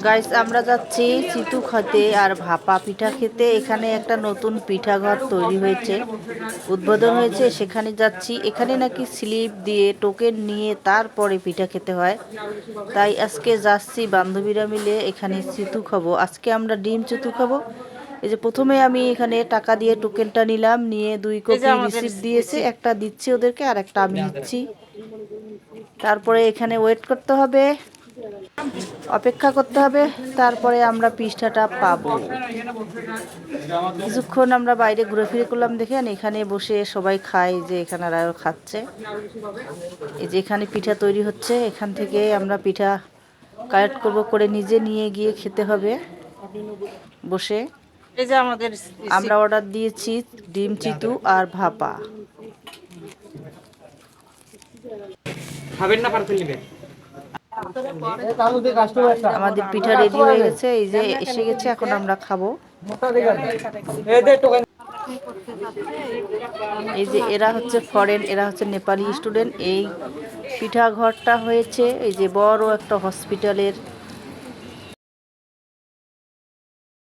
Guys আমরা যাচ্ছি চিতু খেতে আর ভাপা পিঠা খেতে। এখানে একটা নতুন পিঠাঘর তৈরি হয়েছে, উদ্বোধন হয়েছে, সেখানে যাচ্ছি। এখানে নাকি স্লিপ দিয়ে টোকেন নিয়ে তারপরে পিঠা খেতে হয়। তাই আজকে যাচ্ছি বান্ধবীরা মিলে এখানে চিতু খাবো। আজকে আমরা ডিম চিতু খাবো। এই যে প্রথমে আমি এখানে টাকা দিয়ে টোকেনটা নিলাম, নিয়ে 2 কপি রিসিপ্ট দিয়েছে, একটা দিচ্ছি ওদেরকে আর একটা আমি নিচ্ছি। তারপরে এখানে ওয়েট করতে হবে, অপেক্ষা করতে হবে, তারপরে আমরা পিঠাটা পাবো। কিছুক্ষণ আমরা বাইরে ঘুরে ফিরে করলাম, দেখেন এখানে বসে সবাই খায়, যে এখানে আরও খাচ্ছে। এই যে এখানে পিঠা তৈরি হচ্ছে, এখান থেকে আমরা পিঠা কালেক্ট করবো, করে নিজে নিয়ে গিয়ে খেতে হবে বসে। এই যে আমাদের আমরা অর্ডার দিয়েছি ডিম চিতু আর ভাপা। খাবেন না পার্সেল নেবেন? আমাদের পিঠা রেডি হয়ে গেছে, এই যে এসে গেছে, এখন আমরা খাবো। এই যে এরা হচ্ছে ফরেন, এরা হচ্ছে নেপালি স্টুডেন্ট। এই পিঠা ঘরটা হয়েছে এই যে বড় একটা হসপিটালের